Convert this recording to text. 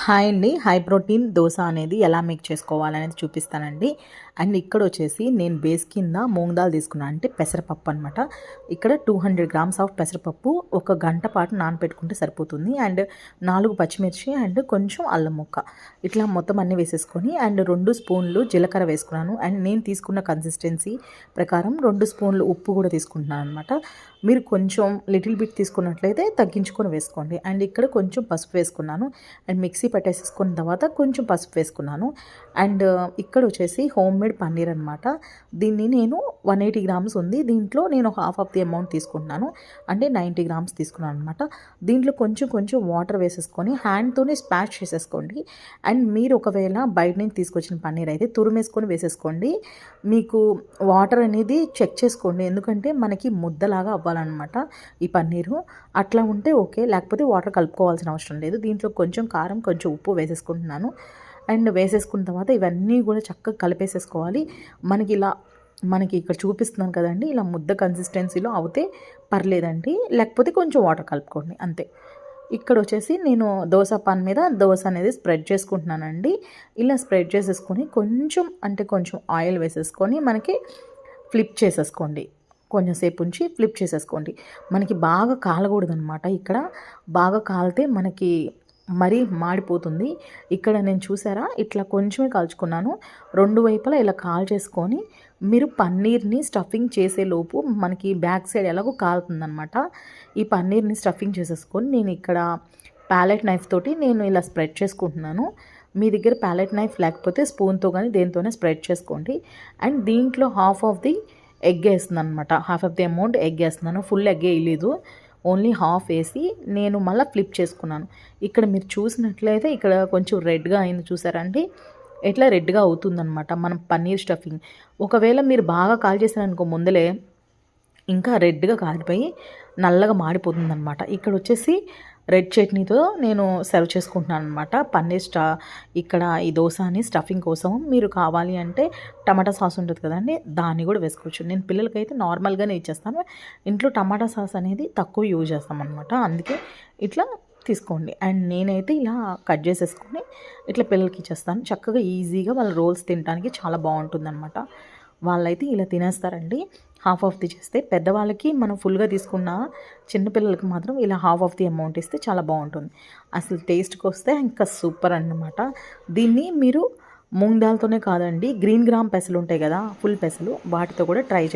Hi అండి. High protein dosa అనేది ఎలా మేక్ చేసుకోవాలనేది చూపిస్తానండి. అండ్ ఇక్కడ వచ్చేసి నేను బేస్ కింద మూంగ్ దాల్ తీసుకున్నాను. అంటే పెసరపప్పు అనమాట. ఇక్కడ 200 గ్రామ్స్ ఆఫ్ పెసరపప్పు ఒక గంట పాటు నానబెట్టుకుంటే సరిపోతుంది. అండ్ 4 పచ్చిమిర్చి అండ్ కొంచెం అల్లం ముక్క ఇట్లా మొత్తం అన్నీ వేసేసుకొని అండ్ 2 స్పూన్లు జీలకర్ర వేసుకున్నాను. అండ్ నేను తీసుకున్న కన్సిస్టెన్సీ ప్రకారం 2 స్పూన్లు ఉప్పు కూడా తీసుకుంటున్నాను అనమాట. మీరు కొంచెం లిటిల్ బిట్ తీసుకున్నట్లయితే తగ్గించుకొని వేసుకోండి. అండ్ ఇక్కడ కొంచెం పసుపు వేసుకున్నాను. అండ్ మిక్సీ పట్టేసుకున్న తర్వాత కొంచెం పసుపు వేసుకున్నాను. అండ్ ఇక్కడ వచ్చేసి హోమ్ మేడ్ పన్నీర్ అనమాట. దీన్ని నేను 180 గ్రామ్స్ ఉంది. దీంట్లో నేను హాఫ్ ఆఫ్ ది అమౌంట్ తీసుకుంటున్నాను. అంటే 90 గ్రామ్స్ తీసుకున్నాను అనమాట. దీంట్లో కొంచెం కొంచెం వాటర్ వేసేసుకొని హ్యాండ్తోనే స్పాష్ చేసేసుకోండి. అండ్ మీరు ఒకవేళ బయట నుంచి తీసుకొచ్చిన పన్నీర్ అయితే తురిమేసుకొని వేసేసుకోండి. మీకు వాటర్ అనేది చెక్ చేసుకోండి, ఎందుకంటే మనకి ముద్దలాగా అవ్వాలన్నమాట ఈ పన్నీరు. అట్లా ఉంటే ఓకే, లేకపోతే వాటర్ కలుపుకోవాల్సిన అవసరం లేదు. దీంట్లో కొంచెం కారం కొంచెం ఉప్పు వేసేసుకుంటున్నాను. అండ్ వేసేసుకున్న తర్వాత ఇవన్నీ కూడా చక్కగా కలిపేసేసుకోవాలి. మనకి ఇక్కడ చూపిస్తున్నాను కదండి, ఇలా ముద్ద కన్సిస్టెన్సీలో అవుతే పర్లేదండి, లేకపోతే కొంచెం వాటర్ కలుపుకోండి అంతే. ఇక్కడ వచ్చేసి నేను దోస పాన్ మీద దోస అనేది స్ప్రెడ్ చేసుకుంటున్నానండి. ఇలా స్ప్రెడ్ చేసేసుకొని కొంచెం ఆయిల్ వేసేసుకొని మనకి ఫ్లిప్ చేసేసుకోండి. కొంచెం సేపు ఉంచి ఫ్లిప్ చేసేసుకోండి. మనకి బాగా కాలకూడదనమాట. ఇక్కడ బాగా కాలితే మనకి మరీ మాడిపోతుంది. ఇక్కడ నేను చూసారా, ఇట్లా కొంచెమే కాల్చుకున్నాను. 2 వైపులా ఇలా కాల్చేసుకొని మీరు పన్నీర్ని స్టఫింగ్ చేసేలోపు మనకి బ్యాక్ సైడ్ ఎలాగో కాలుతుందనమాట. ఈ పన్నీర్ని స్టఫింగ్ చేసేసుకొని నేను ఇక్కడ ప్యాలెట్ నైఫ్ తోటి నేను ఇలా స్ప్రెడ్ చేసుకుంటున్నాను. మీ దగ్గర ప్యాలెట్ నైఫ్ లేకపోతే స్పూన్తో కానీ దేనితోనే స్ప్రెడ్ చేసుకోండి. అండ్ దీంట్లో హాఫ్ ఆఫ్ ది ఎగ్ వేస్తున్నాను అనమాట. Half of the amount egg వేస్తున్నాను. ఫుల్ ఎగ్ వేయలేదు, ఓన్లీ హాఫ్ వేసి నేను మళ్ళీ ఫ్లిప్ చేసుకున్నాను. ఇక్కడ మీరు చూసినట్లయితే ఇక్కడ కొంచెం రెడ్గా అయింది, చూసారండి. ఎట్లా రెడ్గా అవుతుందన్నమాట మనం పన్నీర్ స్టఫింగ్. ఒకవేళ మీరు బాగా కాల్ చేశారనుకో ముందలే, ఇంకా రెడ్గా కాలిపోయి నల్లగా మాడిపోతుందన్నమాట. ఇక్కడ వచ్చేసి రెడ్ చట్నీతో నేను సర్వ్ చేసుకుంటున్నాను అనమాట పన్నీర్ ఇక్కడ ఈ దోశని స్టఫింగ్ కోసం మీరు కావాలి అంటే టమాటా సాస్ ఉంటుంది కదండి, దాన్ని కూడా వేసుకోవచ్చు. నేను పిల్లలకైతే నార్మల్గానే ఇచ్చేస్తాను. ఇంట్లో టమాటా సాస్ అనేది తక్కువ యూజ్ చేస్తామన్నమాట, అందుకే ఇట్లా తీసుకోండి. అండ్ నేనైతే ఇలా కట్ చేసేసుకొని ఇట్లా పిల్లలకి ఇచ్చేస్తాను. చక్కగా ఈజీగా వాళ్ళ రోల్స్ తినడానికి చాలా బాగుంటుందన్నమాట. వాళ్ళైతే ఇలా తినేస్తారండి. హాఫ్ ఆఫ్ ది చేస్తే పెద్దవాళ్ళకి మనం ఫుల్గా తీసుకున్న, చిన్నపిల్లలకి మాత్రం ఇలా హాఫ్ ఆఫ్ ది అమౌంట్ ఇస్తే చాలా బాగుంటుంది. అసలు టేస్ట్కి వస్తే ఇంకా సూపర్ అన్నమాట. దీన్ని మీరు మూంగ్ దాల్తోనే కాదండి, గ్రీన్ గ్రామ్ పెసలు ఉంటాయి కదా, ఫుల్ పెసలు, వాటితో కూడా ట్రై చేయండి.